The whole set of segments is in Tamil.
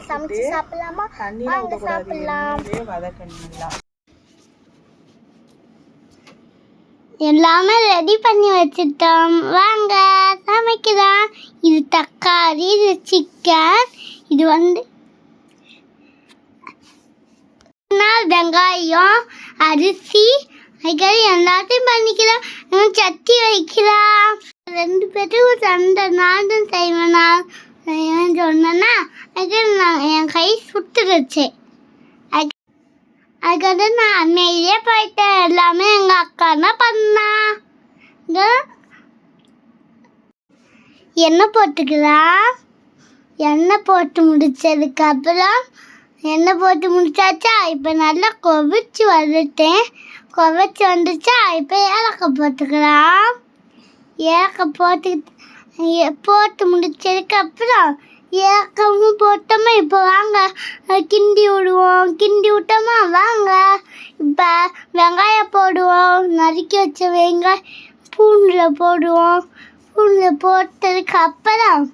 சமைச்சு சாப்பிடலாமா? வாங்க சாப்பிடலாம். எல்லாமே ரெடி பண்ணி வச்சுட்டோம், வாங்க சமைக்கலாம். இது தக்காளி, இது சிக்கன், இது வெங்காயம், அரிசி, அதுக்காக எல்லாத்தையும் பண்ணிக்கலாம். சட்டி வைக்கலாம். 2 பேருக்கும் சண்டை. நான் தான் செய்வேனா சொன்னேன்னா என் கை சுட்டுருச்சு. அதுக்காக நான் அமைதியே போயிட்டேன். எல்லாமே எங்கள் அக்கா தான் பண்ணா. எண்ணெய் போட்டுக்கலாம். எண்ணெய் போட்டு முடிச்சதுக்கப்புறம் எண்ணெய் போட்டு முடிச்சாச்சா? இப்போ நல்லா கொதிச்சு வந்துச்சா? இப்போ ஏலக்காய் போட்டுக்கலாம். ஏலக்காய் போட்டு முடிச்சதுக்கப்புறம் ஏலக்காயும் போட்டோமா. இப்போ வாங்க கிண்டி விடுவோம். கிண்டி விட்டோமா, வாங்க இப்போ வெங்காயம் போடுவோம். நறுக்கி வச்ச வெங்காயம் பூண்டில் போடுவோம். பூண்டில் போட்டதுக்கப்புறம்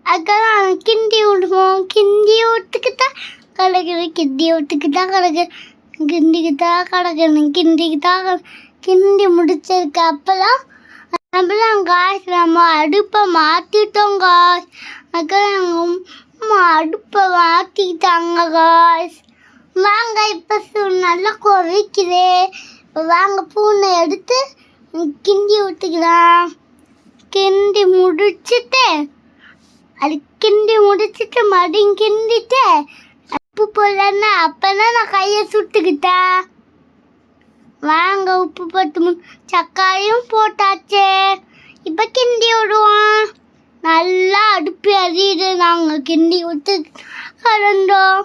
அதுக்கெல்லாம் கிண்டி விடுவோம். கிண்டி விட்டுக்கிட்டா கிடக்கணும். கிண்டி முடிச்சதுக்கு அப்புறம் காய்ஸ் நம்ம அடுப்பை மாற்றிட்டோம் காய்ஸ். அதுக்கப்புறம் அடுப்பை மாற்றிட்டாங்க காய்ஸ். வாங்க இப்போ நல்லா கொதிக்குது. இப்போ வாங்க பூனை எடுத்து கிண்டி விட்டுக்கலாம். கிண்டி முடிச்சுட்டு மறுபடியும் கிண்டிட்டு உப்பு போடலன்னா அப்போதான் நான் கையை சுட்டுக்கிட்டேன். வாங்க உப்பு போட்டு தக்காளியும் போட்டாச்சு. இப்போ கிண்டி விடுவோம். நல்லா அடுப்பு எரியுது. நாங்கள் கிண்டி விட்டுக்கிட்டோம்.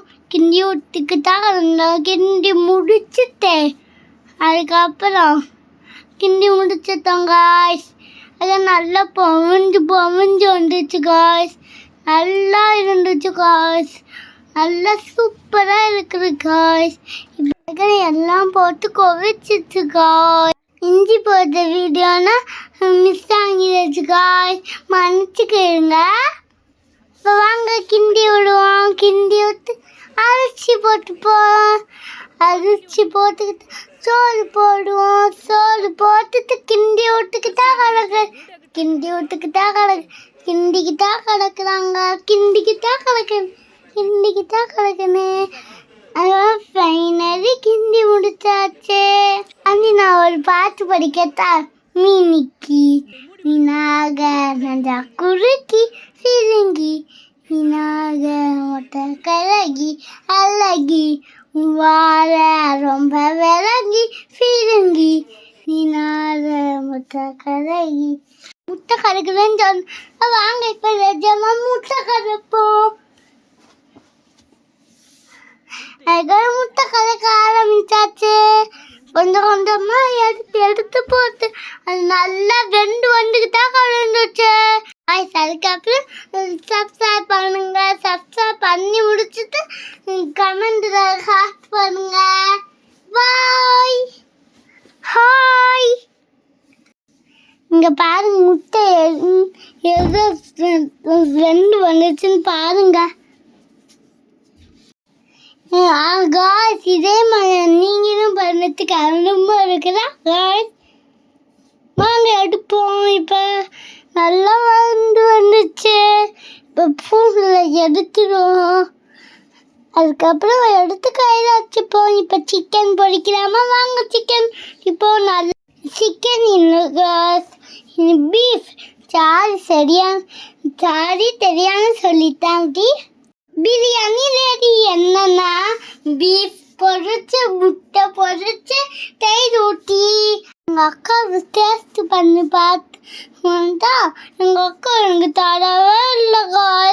கிண்டி முடிச்சுட்டேன். அதுக்கப்புறம் கிண்டி முடிச்சிட்டோம் காய்ஸ். அது நல்லா பொமிஞ்சு வந்துச்சு காய்ஸ். நல்லா இருந்துச்சு காய்ஸ். நல்லா சூப்பராக இருக்குது காய்ஸ். இப்போ எல்லாம் போட்டு கொதிச்சிச்சு காய்ஸ். இஞ்சி போட்ட வீடியோனா மிஸ் ஆகிடுச்சு காய்ஸ், மன்னிச்சுக்கிடுங்க. இப்போ வாங்க கிண்டி விடுவோம். கிண்டி விட்டு அரிசி போட்டுப்போம். அரிசி போட்டுக்கிட்டு சோறு போடுவோம். சோறு போட்டுட்டு கிண்டி விட்டுக்கிட்டா கிடக்குறாங்க. கிண்டிக்கிட்டா கிடக்குன்னு அதான் ஃபைனலி கிண்டி முடிச்சாச்சு. நான் ஒரு பாட்டு படிக்கட்டா? மீனிக்கி மீனாக நன்றா குறுக்கி சிறுங்கி மீனாக மொட்டை கலகி அழகி வாழ ரொம்ப விலகி சிறுங்கி மீனாக முட்டை கலக்குதுன்னு சொன்ன. வாங்க இப்போ நிஜமா முட்டை கலப்போம். முட்டை கலக்க ஆரம்பிச்சாச்சு. கொஞ்சம் கொஞ்சமா எடுத்து போட்டு அது நல்லா வந்துக்கிட்டா கலந்துச்சு. அதுக்கப்புறம் சப்ஸ்கிரைப் பண்ணுங்க. சப்ஸ்கிரைப் பண்ணி முடிச்சுட்டு கமெண்ட்ல ஹார்ட் பண்ணுங்க. பாய். ஹாய். இங்க பாருங்க முட்டை எதோ 2 வந்துச்சுன்னு பாருங்க. காய்ஸ் இதே மாதிரி நீங்களும் பண்ணதுக்கு அனுபவம் இருக்குதா காய்ஸ்? வாங்க எடுப்போம். இப்போ நல்லா வந்துச்சு. இப்போ பூவில் எடுத்துருவோம். அதுக்கப்புறம் எடுத்து கையில் வச்சுப்போம். இப்போ சிக்கன் பொரிக்கலாமா? வாங்க சிக்கன் இப்போ நல்லா சிக்கன் இல்லை காய்ஸ், பீஃப். சாரி தெரியாம சொல்லிட்டாங்க. பிரியாணி ரெடி. என்னன்னா பீஃப் பொரிச்சு, முட்டை பொரிச்சு, தயிர் ஊற்றி எங்கள் அக்கா டேஸ்ட் பண்ணி பார்த்து எங்கள் அக்கா எனக்கு தரவே இல்லை காய்.